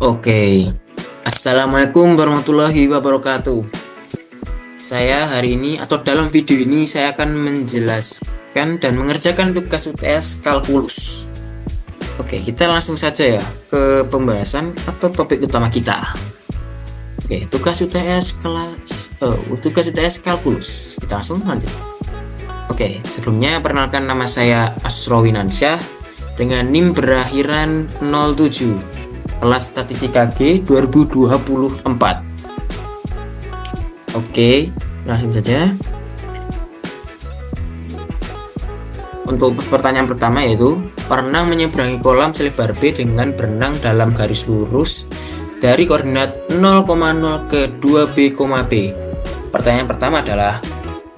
Oke, Assalamualaikum warahmatullahi wabarakatuh. Saya hari ini atau dalam video ini saya akan menjelaskan dan mengerjakan tugas UTS kalkulus. Oke, kita langsung saja ya ke pembahasan atau topik utama kita. Oke, tugas UTS kalkulus. Kita langsung lanjut. Oke, sebelumnya perkenalkan, nama saya Asrowinansyah dengan NIM berakhiran 07. Kelas Statistika G 2024. Oke, langsung saja. Untuk pertanyaan pertama yaitu perenang menyeberangi kolam selebar B dengan berenang dalam garis lurus dari koordinat 0,0 ke 2B, B. Pertanyaan pertama adalah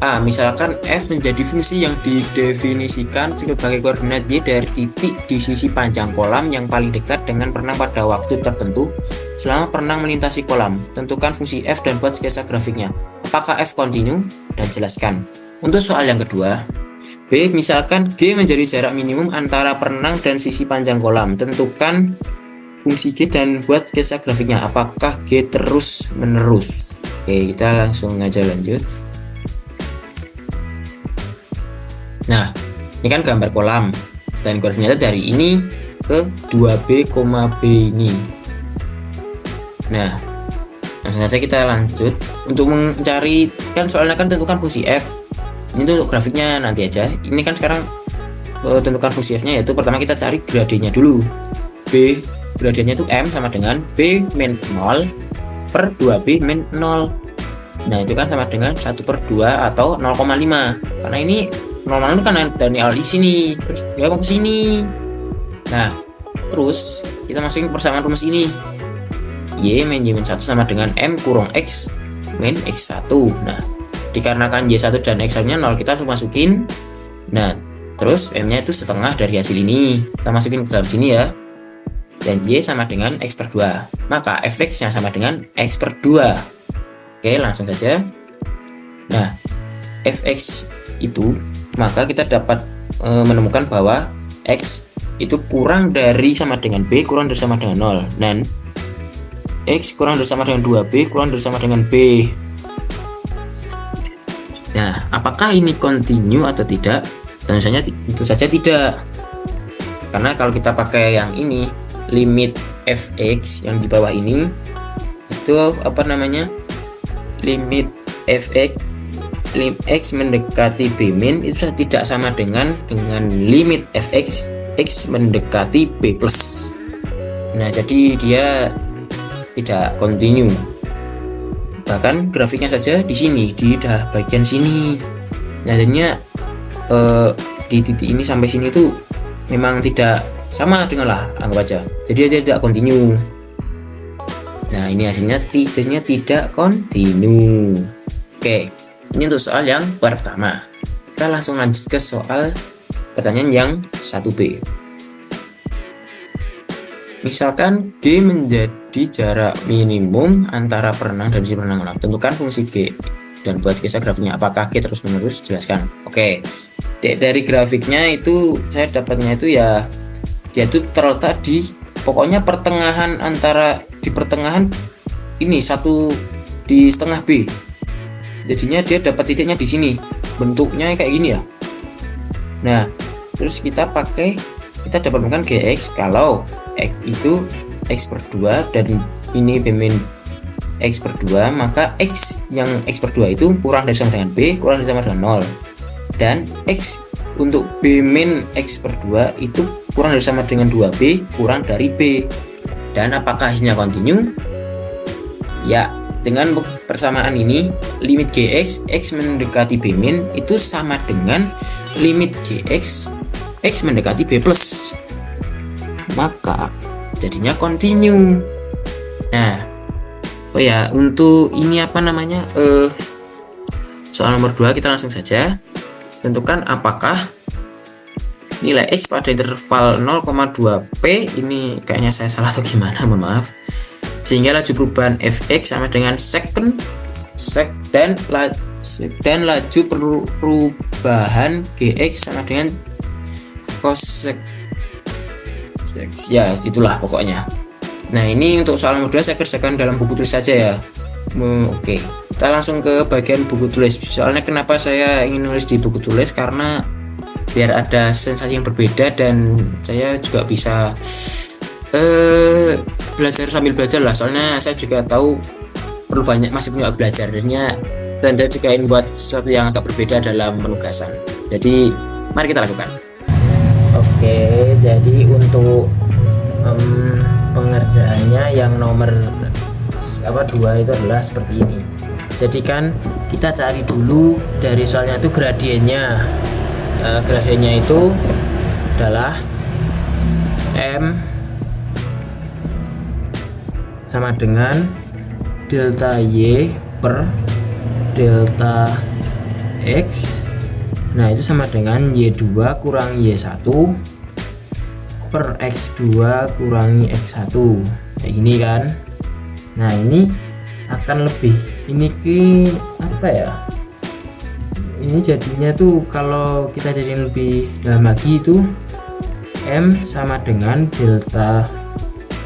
A. Misalkan f menjadi fungsi yang didefinisikan sebagai koordinat y dari titik di sisi panjang kolam yang paling dekat dengan perenang pada waktu tertentu selama perenang melintasi kolam. Tentukan fungsi f dan buat sketsa grafiknya. Apakah f kontinu? Dan jelaskan. Untuk soal yang kedua, B. Misalkan g menjadi jarak minimum antara perenang dan sisi panjang kolam. Tentukan fungsi g dan buat sketsa grafiknya. Apakah g terus menerus? Oke, kita langsung aja lanjut. Nah, ini kan gambar kolam dan koordinatnya dari ini ke 2B, B ini. Nah, langsung saja kita lanjut. Untuk mencari, kan soalnya kan tentukan fungsi f. Ini tuh grafiknya nanti aja. Ini kan sekarang tentukan fungsi f nya, yaitu pertama kita cari gradiennya dulu. B, gradiennya itu m sama dengan B min 0 per 2B min 0. Nah, itu kan sama dengan 1/2 atau 0,5. Karena ini normal itu kan dari awal di sini, terus dia mau ke sini. Nah, terus kita masukin persamaan rumus ini. Y min Y min 1 sama dengan M kurang X min X1. Nah, dikarenakan Y1 dan X1-nya 0, kita harus masukin. Nah, terus M-nya itu setengah dari hasil ini. Kita masukin ke dalam sini ya. Dan Y sama dengan X/2. Maka Fx-nya sama dengan X/2. Oke, langsung saja. Nah, Fx itu, maka kita dapat menemukan bahwa X itu kurang dari sama dengan B kurang dari sama dengan 0, dan X kurang dari sama dengan 2B kurang dari sama dengan B. Nah, apakah ini kontinu atau tidak? Tentu saja tidak, karena kalau kita pakai yang ini, limit Fx yang di bawah ini itu limit Fx lim x mendekati b min itu tidak sama dengan limit fx x mendekati b plus. Nah, jadi dia tidak kontinu. Bahkan grafiknya saja di sini, di bagian sini. Nah, jadinya di titik ini sampai sini itu memang tidak sama dengan anggap aja. Jadi dia tidak kontinu. Nah, ini hasilnya tidak kontinu. Oke. Ini untuk soal yang pertama. Kita langsung lanjut ke soal pertanyaan yang 1B. Misalkan G menjadi jarak minimum antara perenang dan si perenang kolam. Tentukan fungsi G dan buat sketsa grafiknya. Apakah G terus menerus? Jelaskan. Oke. Dari grafiknya itu saya dapatnya itu ya, dia itu terletak di pokoknya pertengahan, di pertengahan ini satu di setengah B. Jadinya dia dapat titiknya di sini, bentuknya kayak gini ya. Nah, terus kita dapat menemukan Gx kalau X itu X/2 dan ini B min X/2, maka X yang X/2 itu kurang dari sama dengan B kurang dari sama dengan 0, dan X untuk B min X/2 itu kurang dari sama dengan 2B kurang dari B. Dan apakah hasilnya kontinu? Ya, dengan persamaan ini, limit Gx x mendekati B min itu sama dengan limit Gx x mendekati B plus. Maka jadinya kontinu. Nah, oh ya, untuk ini soal nomor 2 kita langsung saja. Tentukan apakah nilai X pada interval 0,2P, ini kayaknya saya salah atau gimana, mohon maaf, sehingga laju perubahan Fx sama dengan sek dan laju perubahan Gx sama dengan cosec ya, itulah pokoknya. Nah, ini untuk soal modal saya kerjakan dalam buku tulis saja ya. Oke, kita langsung ke bagian buku tulis. Soalnya kenapa saya ingin nulis di buku tulis, karena biar ada sensasi yang berbeda dan saya juga bisa belajar sambil belajar lah. Soalnya saya juga tahu perlu banyak, masih punya belajar. Dan saya juga ingin buat sesuatu yang agak berbeda dalam penugasan. Jadi mari kita lakukan. Oke, jadi untuk pengerjaannya yang nomor 2 itu adalah seperti ini. Jadi kan kita cari dulu dari soalnya itu gradiennya. Gradiennya itu adalah M sama dengan delta Y per delta X. Nah, itu sama dengan Y2 kurang Y1 per X2 kurangi X1. Kayak gini kan. Nah, ini akan lebih, ini ke apa ya, ini jadinya tuh kalau kita jadi lebih dalam lagi itu M sama dengan delta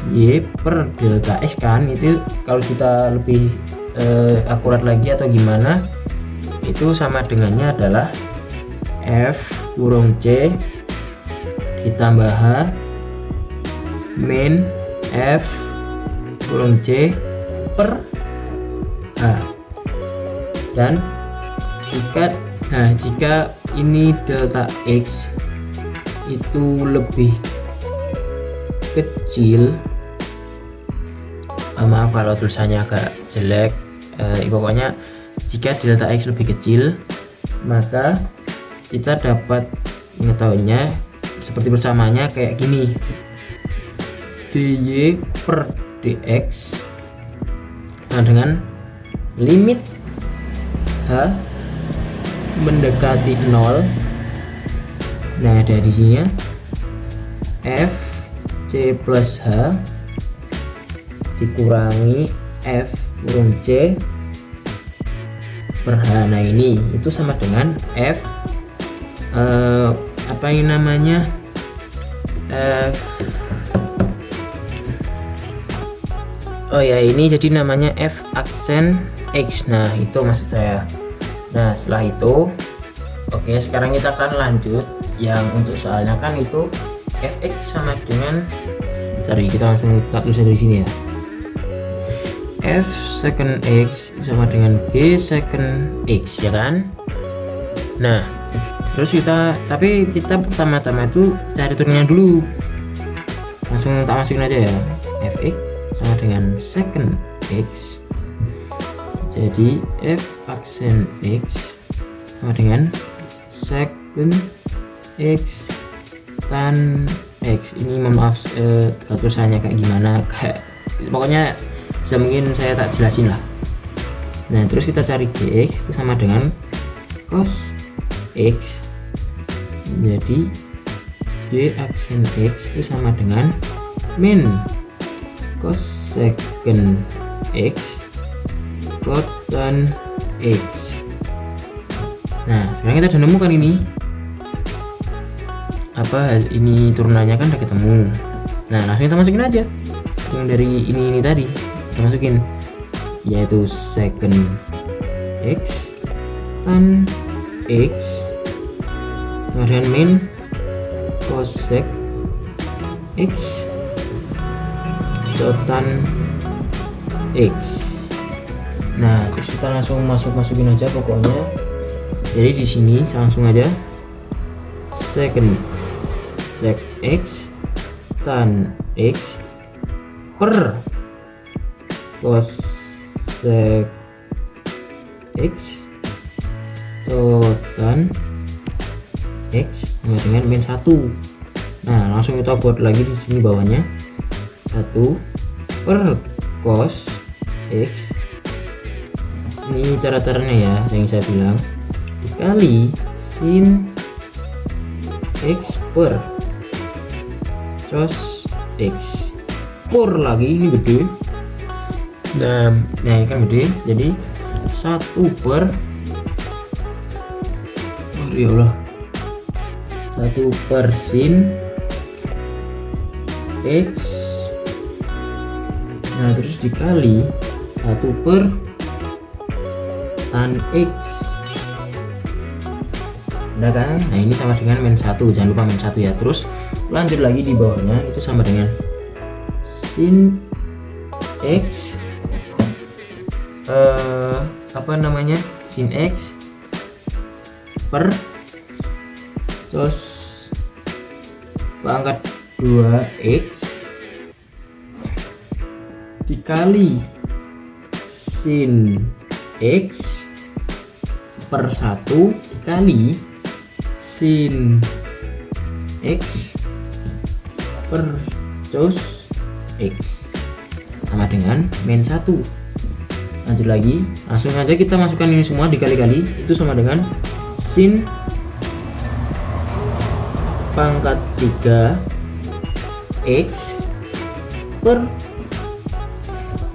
Y per delta X kan. Itu kalau kita lebih akurat lagi atau gimana, itu sama dengannya adalah F kurung C ditambah H min F kurung C per H. Dan jika ini delta X itu lebih kecil, maaf kalau tulisannya agak jelek, pokoknya jika delta X lebih kecil, maka kita dapat mengetahuinya seperti bersamanya kayak gini, dy per dx. Nah, dengan limit H mendekati 0, nah dari sini F C plus H dikurangi F kurung C per H. Nah, ini itu sama dengan F apa ini namanya, ini jadi namanya F aksen X. Nah, itu maksud saya. Nah, setelah itu sekarang kita akan lanjut yang untuk soalnya kan itu Fx sama dengan, kita langsung tulis dari sini ya, F second X sama dengan G second X, ya kan. Nah, terus kita pertama-tama itu cari turunnya dulu, langsung tak masukin aja ya, Fx sama dengan second X, jadi F aksen X sama dengan second X tan X. Ini maaf tulisannya kayak gimana, kayak pokoknya bisa mungkin saya tak jelasin lah. Nah, terus kita cari Gx itu sama dengan cos X, jadi G aksen X itu sama dengan min cos second X kotan X. Nah, sekarang kita udah nemukan ini ini turunannya kan udah ketemu. Nah, langsung kita masukin aja yang dari ini tadi, kita masukin, yaitu second X tan X sama dengan min cosec X tan X. Nah, terus kita langsung masukin aja pokoknya. Jadi di sini langsung aja second sec X tan X per cosec X tan X sama dengan min 1. Nah, langsung kita buat lagi di sini bawahnya 1 per cos X, ini cara-caranya ya yang saya bilang, dikali sin X per cos X per lagi, ini gede. Nah ini kan gede, jadi 1 per, ya Allah, 1 per sin X Nah terus dikali 1 per tan X. Udah kan? Nah ini sama dengan min 1, jangan lupa min 1 ya. Terus lanjut lagi di bawahnya itu sama dengan sin X sin X per cos pangkat 2X dikali sin X per 1 dikali sin X per cos X sama dengan min 1. Lanjut lagi, langsung aja kita masukkan ini semua dikali-kali, itu sama dengan sin pangkat 3 X per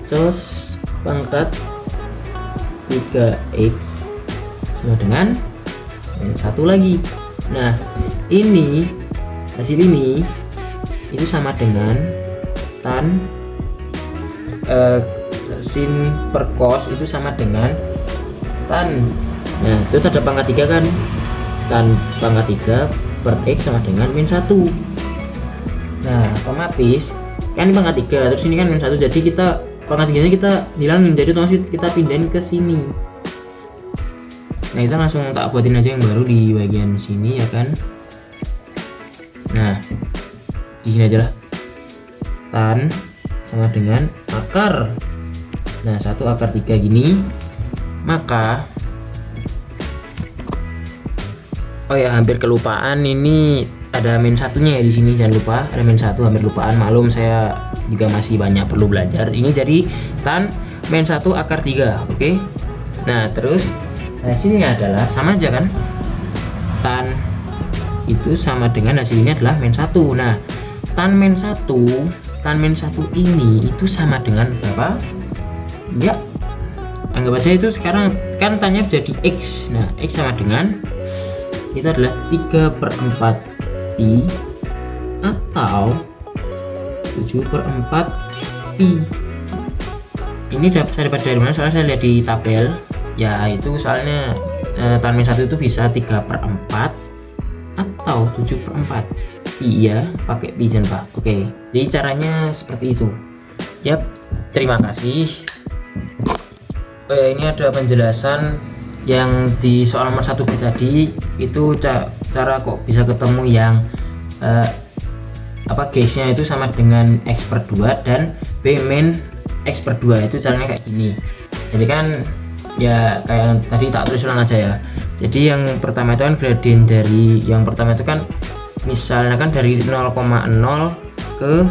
cos pangkat 3X sama dengan min 1 lagi. Nah ini hasil ini itu sama dengan tan sin per cos itu sama dengan tan. Nah terus ada pangkat 3 kan, tan pangkat 3 per X sama dengan min 1. Nah otomatis kan ini pangkat 3 terus ini kan min 1, jadi kita pangkat 3 nya kita hilangin, jadi otomatis kita pindahin ke sini. Nah kita langsung tak buatin aja yang baru di bagian sini ya kan. Nah di sini aja lah, tan sama dengan akar. Nah 1 akar 3 gini, maka oh ya hampir kelupaan, ini ada min 1-nya ya di sini, jangan lupa ada min 1, hampir lupaan, maklum saya juga masih banyak perlu belajar. Ini jadi tan min 1 akar 3. Oke. Nah terus hasilnya adalah sama aja kan, tan itu sama dengan hasil ini adalah min 1. Nah tan min 1 ini itu sama dengan berapa? Ya anggap aja itu sekarang kan tanya jadi X. Nah X sama dengan itu adalah 3/4 pi atau 7/4 pi. Ini saya dapat dari mana? Soalnya saya lihat di tabel ya, itu soalnya tan min 1 itu bisa 3/4 atau 7/4 pi ya, pakai pi jangan pak. Oke, jadi caranya seperti itu. Yap, terima kasih. Ini ada penjelasan yang di soal nomor 1 tadi, itu cara kok bisa ketemu yang G-nya itu sama dengan X per 2 dan B min X per 2, itu caranya kayak gini. Jadi kan ya kayak yang tadi tak tulis ulang aja ya. Jadi yang pertama itu kan gradien dari yang pertama itu kan misalnya kan dari 0,0 ke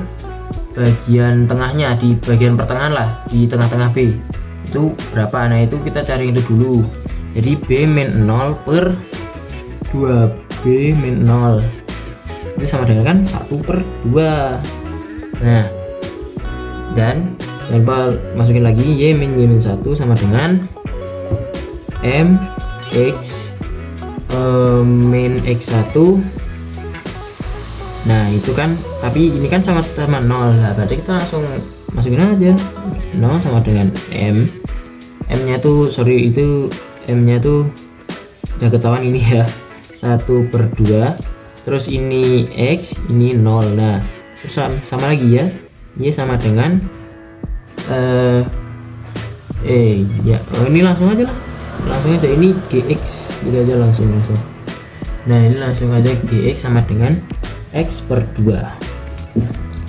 bagian tengahnya, di bagian pertengahan lah, di tengah-tengah B itu berapa. Nah itu kita cari itu dulu. Jadi B min 0 per 2B min 0 itu sama dengan kan 1 per 2. Nah dan jangan lupa masukin lagi Y min 1 sama dengan M X min X1. Nah itu kan, tapi ini kan sama-sama 0 lah, berarti kita langsung masukin aja 0 sama dengan M nya tuh M nya tuh udah ketahuan ini ya, 1 per 2, terus ini X, ini 0. Nah terus sama lagi ya, Y sama dengan ini langsung aja lah, langsung aja ini GX gitu aja langsung. Nah ini langsung aja GX sama dengan X per 2.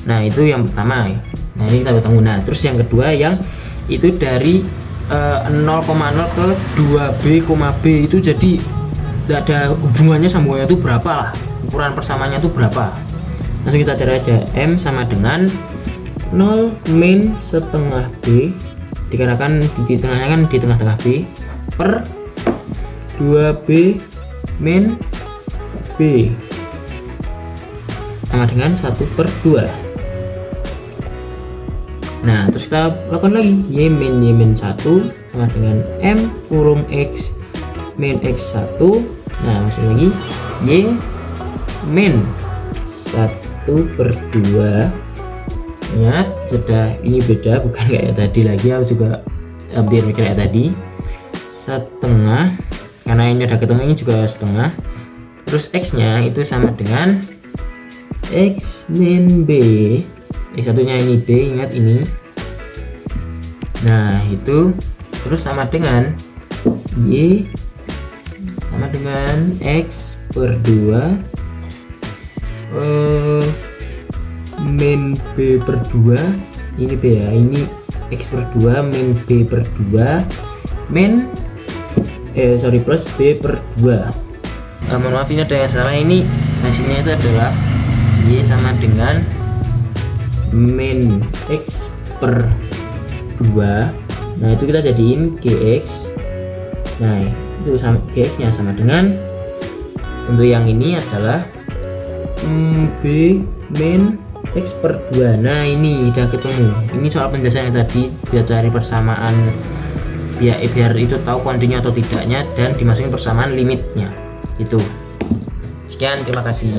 Nah itu yang pertama. Nah ini kita ketemu. Nah terus yang kedua yang itu dari 0,0 ke 2B, B itu jadi tidak ada hubungannya, sambungannya itu berapa lah, ukuran persamaannya itu berapa. Langsung kita cari aja. M sama dengan 0 min setengah B, dikarenakan di tengahnya kan di tengah-tengah B, per 2B min B sama dengan 1 per 2. Nah terus kita lakukan lagi, Y min 1 sama dengan M kurung X min X1. Nah masuk lagi Y min 1 per 2 Ingat, sudah ini beda, bukan kayak tadi lagi. Aku juga hampir mikir kayak tadi. Setengah, karena ini udah ketemu, ini juga setengah. Terus x nya itu sama dengan x min b. X satunya ini b, ingat ini. Nah itu terus sama dengan y sama dengan x per 2 min b per 2. Ini b ya, ini x per 2 min b per 2 min plus b per 2. Mohon maaf, ini ada yang salah. Ini hasilnya itu adalah y sama dengan min x per 2. Nah itu kita jadiin gx. Nah itu sama, gx nya sama dengan, untuk yang ini adalah b min x per 2. Nah ini udah ketemu. Ini soal penjelasan yang tadi, biar cari persamaan, biar itu tahu kontinu atau tidaknya, dan dimasukin persamaan limitnya. Itu sekian, terima kasih.